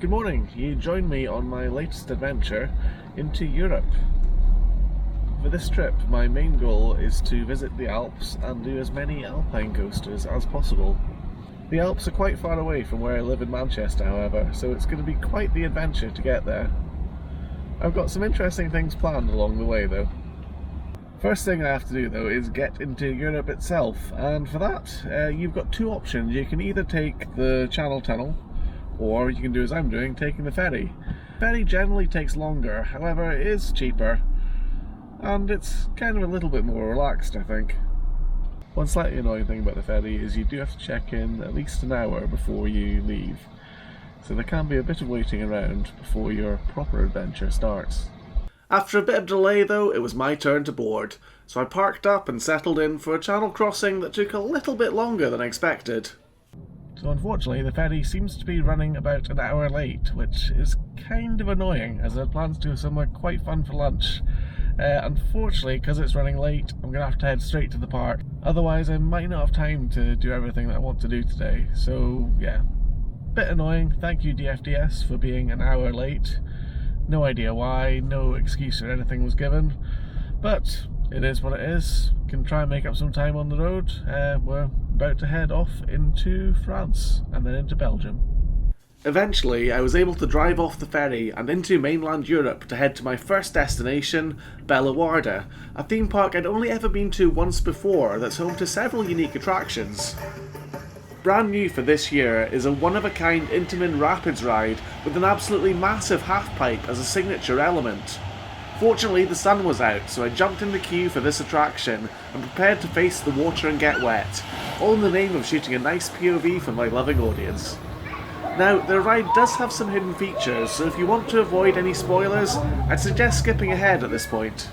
Good morning, you join me on my latest adventure into Europe. For this trip, my main goal is to visit the Alps and do as many alpine coasters as possible. The Alps are quite far away from where I live in Manchester, however, so it's going to be quite the adventure to get there. I've got some interesting things planned along the way though. First thing I have to do though is get into Europe itself, and for that you've got two options. You can either take the Channel Tunnel, or you can do as I'm doing, taking the ferry. The ferry generally takes longer, however it is cheaper, and it's kind of a little bit more relaxed, I think. One slightly annoying thing about the ferry is you do have to check in at least an hour before you leave, so there can be a bit of waiting around before your proper adventure starts. After a bit of delay though, it was my turn to board, so I parked up and settled in for a channel crossing that took a little bit longer than I expected. So unfortunately the ferry seems to be running about an hour late, which is kind of annoying as I had plans to do somewhere quite fun for lunch. Unfortunately, because it's running late, I'm going to have to head straight to the park. Otherwise I might not have time to do everything that I want to do today. So yeah, bit annoying. Thank you DFDS for being an hour late. No idea why, no excuse or anything was given, but it is what it is. Can try and make up some time on the road. We're about to head off into France and then into Belgium. Eventually I was able to drive off the ferry and into mainland Europe to head to my first destination, Bellewaerde, a theme park I'd only ever been to once before that's home to several unique attractions. Brand new for this year is a one-of-a-kind Intamin Rapids ride with an absolutely massive half-pipe as a signature element. Fortunately the sun was out, so I jumped in the queue for this attraction and prepared to face the water and get wet, all in the name of shooting a nice POV for my loving audience. Now, the ride does have some hidden features, so if you want to avoid any spoilers, I'd suggest skipping ahead at this point.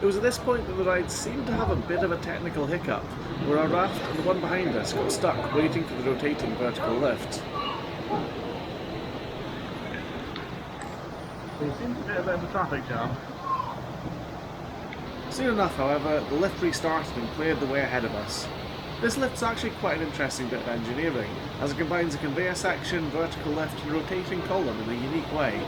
It was at this point that the ride seemed to have a bit of a technical hiccup, where our raft and the one behind us got stuck waiting for the rotating vertical lift. There seems to be a bit of a traffic jam. Soon enough, however, the lift restarted and cleared the way ahead of us. This lift's actually quite an interesting bit of engineering, as it combines a conveyor section, vertical lift and rotating column in a unique way.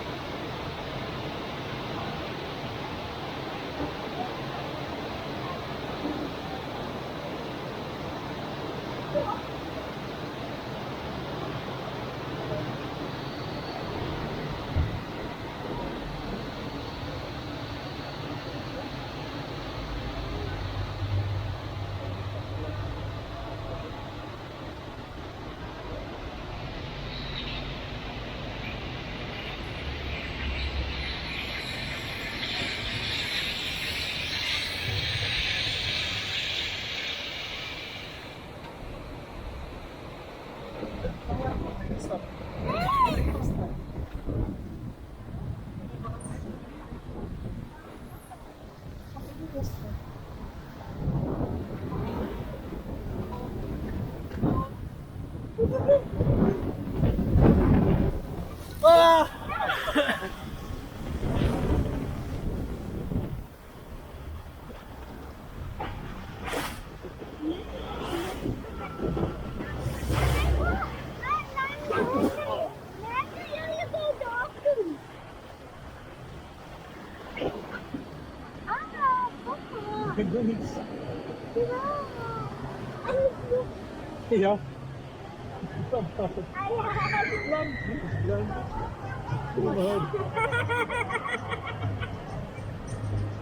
Ja.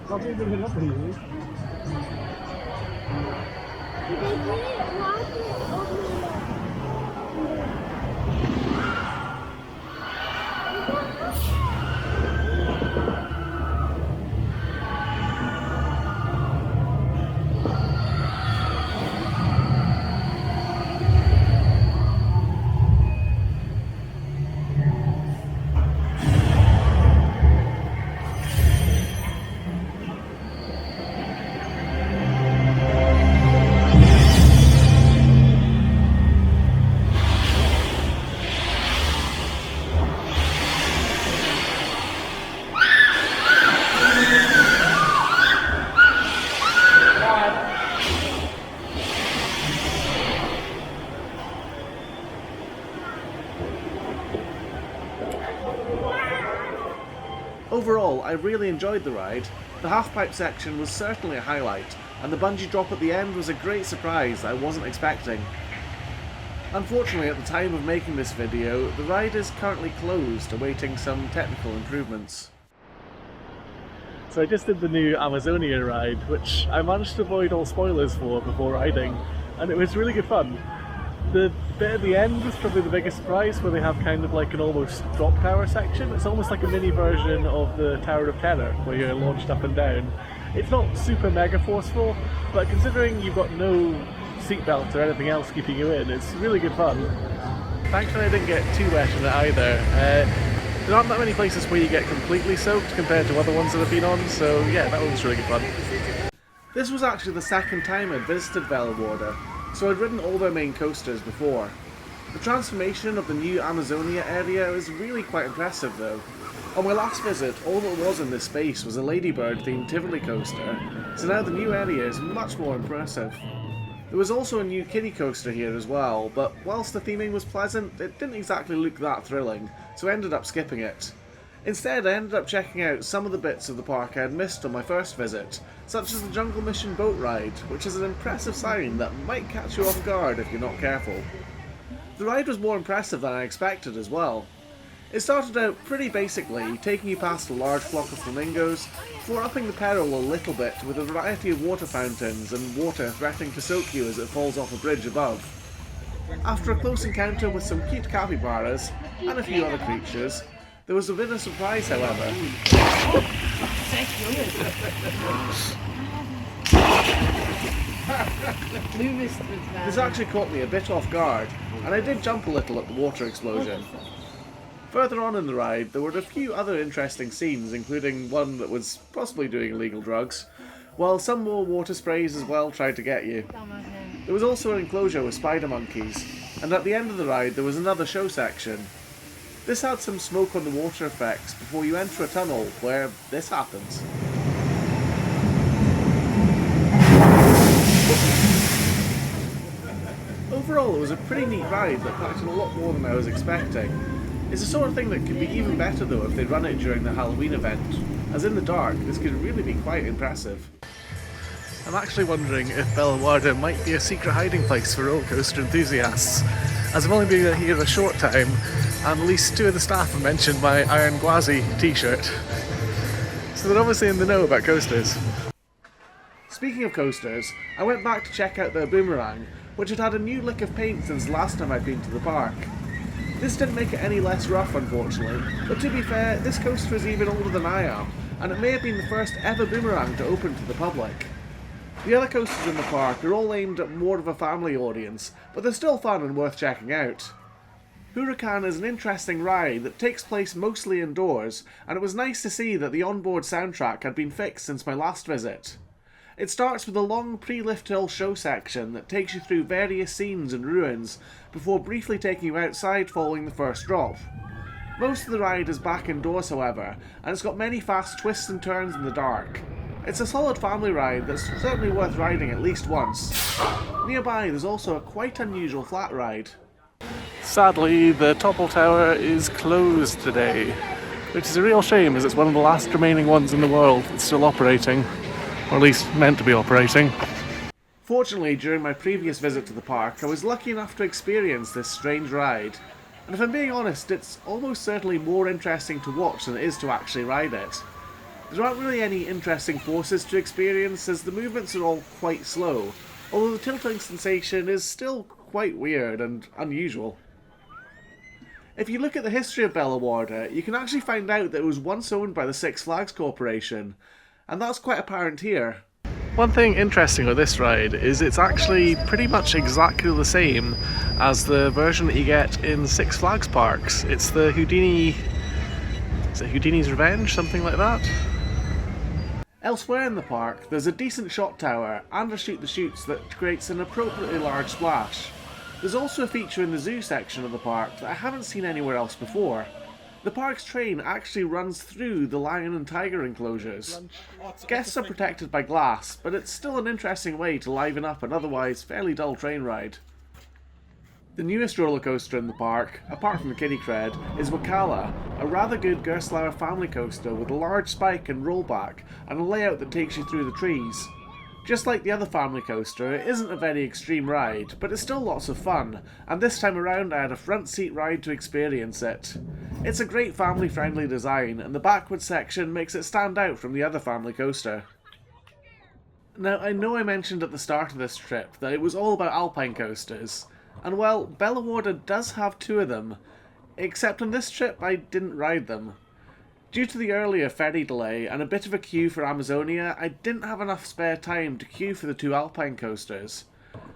Wat wil je erop doen? Overall, I really enjoyed the ride. The half-pipe section was certainly a highlight, and the bungee drop at the end was a great surprise that I wasn't expecting. Unfortunately, at the time of making this video, the ride is currently closed, awaiting some technical improvements. So I just did the new Amazonia ride, which I managed to avoid all spoilers for before riding, and it was really good fun. The bit at the end was probably the biggest surprise, where they have kind of like an almost drop tower section. It's almost like a mini version of the Tower of Terror, where you're launched up and down. It's not super mega forceful, but considering you've got no seatbelt or anything else keeping you in, it's really good fun. Thankfully I didn't get too wet in it either. There aren't that many places where you get completely soaked compared to other ones that I've been on, so yeah, that one was really good fun. This was actually the second time I'd visited Bellewaerde, so I'd ridden all their main coasters before. The transformation of the new Amazonia area is really quite impressive though. On my last visit, all that was in this space was a Ladybird themed Tivoli coaster, so now the new area is much more impressive. There was also a new kiddie coaster here as well, but whilst the theming was pleasant, it didn't exactly look that thrilling, so I ended up skipping it. Instead, I ended up checking out some of the bits of the park I had missed on my first visit, such as the Jungle Mission boat ride, which is an impressive sign that might catch you off guard if you're not careful. The ride was more impressive than I expected as well. It started out pretty basically, taking you past a large flock of flamingos, before upping the peril a little bit with a variety of water fountains and water threatening to soak you as it falls off a bridge above. After a close encounter with some cute capybaras, and a few other creatures, there was a bit of surprise however. This actually caught me a bit off guard, and I did jump a little at the water explosion. Further on in the ride, there were a few other interesting scenes, including one that was possibly doing illegal drugs, while some more water sprays as well tried to get you. There was also an enclosure with spider monkeys, and at the end of the ride there was another show section. This had some smoke on the water effects before you enter a tunnel where this happens. Overall, it was a pretty neat ride that packed in a lot more than I was expecting. It's the sort of thing that could be even better though if they'd run it during the Halloween event, as in the dark this could really be quite impressive. I'm actually wondering if Bellewaerde might be a secret hiding place for roller coaster enthusiasts, as I've only been here a short time, and at least two of the staff have mentioned my Iron Gwazi t-shirt. So they're obviously in the know about coasters. Speaking of coasters, I went back to check out their Boomerang, which had had a new lick of paint since the last time I'd been to the park. This didn't make it any less rough unfortunately, but to be fair, this coaster is even older than I am, and it may have been the first ever Boomerang to open to the public. The other coasters in the park are all aimed at more of a family audience, but they're still fun and worth checking out. Huracan is an interesting ride that takes place mostly indoors, and it was nice to see that the onboard soundtrack had been fixed since my last visit. It starts with a long pre-lift hill show section that takes you through various scenes and ruins, before briefly taking you outside following the first drop. Most of the ride is back indoors however, and it's got many fast twists and turns in the dark. It's a solid family ride that's certainly worth riding at least once. Nearby there's also a quite unusual flat ride. Sadly, the Topple Tower is closed today. which is a real shame as it's one of the last remaining ones in the world that's still operating, or at least meant to be operating. Fortunately, during my previous visit to the park, I was lucky enough to experience this strange ride, and if I'm being honest, it's almost certainly more interesting to watch than it is to actually ride it. There aren't really any interesting forces to experience as the movements are all quite slow, although the tilting sensation is still quite weird and unusual. If you look at the history of Bellewaerde, you can actually find out that it was once owned by the Six Flags Corporation, and that's quite apparent here. One thing interesting with this ride is it's actually pretty much exactly the same as the version that you get in Six Flags parks. It's the Houdini... is it Houdini's Revenge? Something like that? Elsewhere in the park, there's a decent shot tower and a shoot-the-chutes that creates an appropriately large splash. There's also a feature in the zoo section of the park that I haven't seen anywhere else before. The park's train actually runs through the lion and tiger enclosures. Guests are protected by glass, but it's still an interesting way to liven up an otherwise fairly dull train ride. The newest roller coaster in the park, apart from the kiddie cred, is Wakala, a rather good Gerstlauer family coaster with a large spike and rollback and a layout that takes you through the trees. Just like the other family coaster, it isn't a very extreme ride, but it's still lots of fun, and this time around I had a front seat ride to experience it. It's a great family-friendly design, and the backward section makes it stand out from the other family coaster. Now, I know I mentioned at the start of this trip that it was all about alpine coasters, and well, Bellewaerde does have two of them, except on this trip I didn't ride them. Due to the earlier ferry delay and a bit of a queue for Amazonia, I didn't have enough spare time to queue for the two alpine coasters.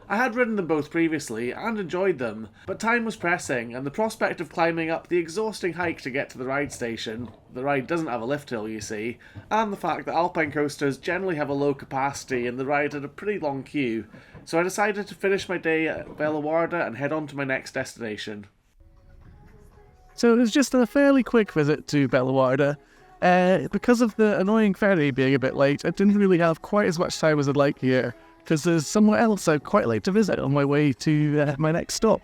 I had ridden them both previously and enjoyed them, but time was pressing and the prospect of climbing up the exhausting hike to get to the ride station — the ride doesn't have a lift hill you see — and the fact that alpine coasters generally have a low capacity and the ride had a pretty long queue, so I decided to finish my day at Bellewaerde and head on to my next destination. So it was just a fairly quick visit to Bellewaerde. Because of the annoying ferry being a bit late, I didn't really have quite as much time as I'd like here, because there's somewhere else I'd quite like to visit on my way to my next stop,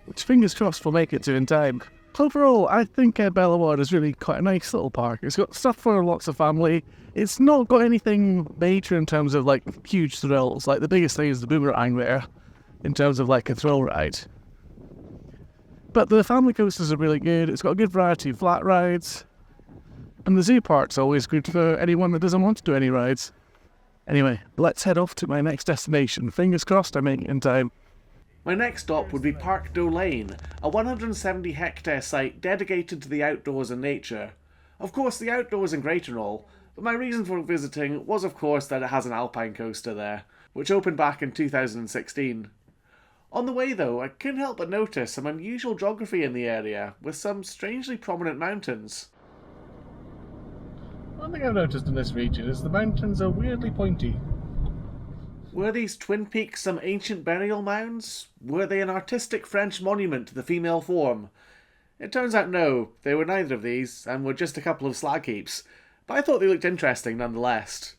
which fingers crossed will make it to in time. Overall, I think Bellewaerde is really quite a nice little park. It's got stuff for lots of family. It's not got anything major in terms of like huge thrills. Like the biggest thing is the boomerang there, in terms of like a thrill ride. But the family coasters are really good. It's got a good variety of flat rides. And the zoo part's always good for anyone that doesn't want to do any rides. Anyway, let's head off to my next destination. Fingers crossed I make it in time. My next stop would be Parc d'Olhain, a 170 hectare site dedicated to the outdoors and nature. Of course, the outdoors are great and all, but my reason for visiting was of course that it has an alpine coaster there, which opened back in 2016. On the way though, I couldn't help but notice some unusual geography in the area, with some strangely prominent mountains. One thing I've noticed in this region is the mountains are weirdly pointy. Were these twin peaks some ancient burial mounds? Were they an artistic French monument to the female form? It turns out no, they were neither of these, and were just a couple of slag heaps, but I thought they looked interesting nonetheless.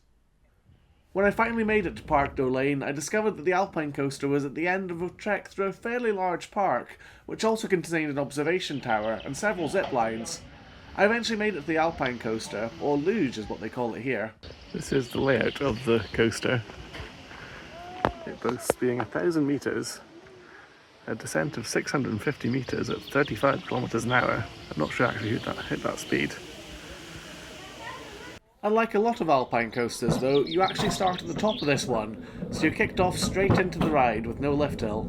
When I finally made it to Parc d'Olhain, I discovered that the alpine coaster was at the end of a trek through a fairly large park, which also contained an observation tower and several zip lines. I eventually made it to the alpine coaster, or luge is what they call it here. This is the layout of the coaster. It boasts being 1,000 metres, a descent of 650 metres at 35 kilometres an hour. I'm not sure I actually hit that speed. Unlike a lot of alpine coasters though, you actually start at the top of this one, so you're kicked off straight into the ride with no lift hill.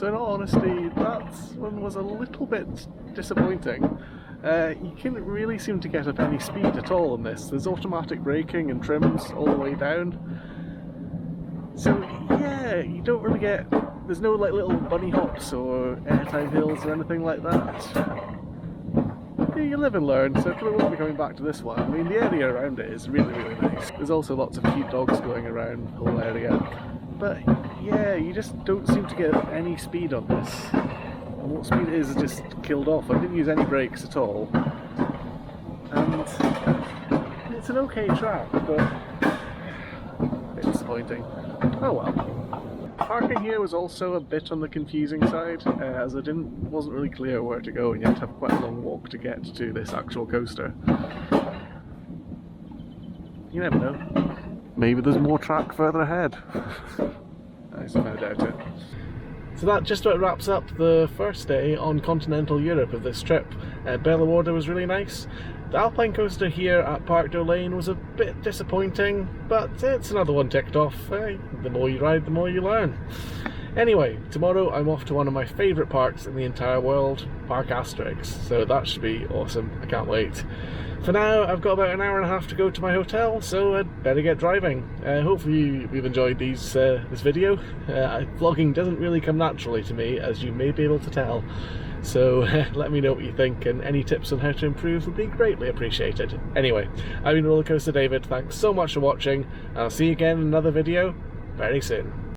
So in all honesty, that one was a little bit disappointing. You couldn't really seem to get up any speed at all on this. There's automatic braking and trims all the way down. So yeah, you don't really get, there's no like little bunny hops or airtime hills or anything like that. Yeah, you live and learn, so I probably won't be coming back to this one. I mean, the area around it is really, really nice. There's also lots of cute dogs going around the whole area. But yeah, you just don't seem to get any speed on this. And what speed it is just killed off. I didn't use any brakes at all. And it's an okay track, but a bit disappointing. Oh well. Parking here was also a bit on the confusing side, as I wasn't really clear where to go, and you had to have quite a long walk to get to this actual coaster. You never know. Maybe there's more track further ahead. I somehow doubt it. So that just about wraps up the first day on continental Europe of this trip. Bellewaerde was really nice. The alpine coaster here at Parc was a bit disappointing, but it's another one ticked off. The more you ride, the more you learn. Anyway, tomorrow I'm off to one of my favourite parks in the entire world, Parc Asterix, so that should be awesome. I can't wait. For now, I've got about an hour and a half to go to my hotel, so I'd better get driving. Hopefully you've enjoyed this video. Vlogging doesn't really come naturally to me, as you may be able to tell. So let me know what you think, and any tips on how to improve would be greatly appreciated. Anyway, I've been Rollercoaster David, thanks so much for watching, and I'll see you again in another video very soon.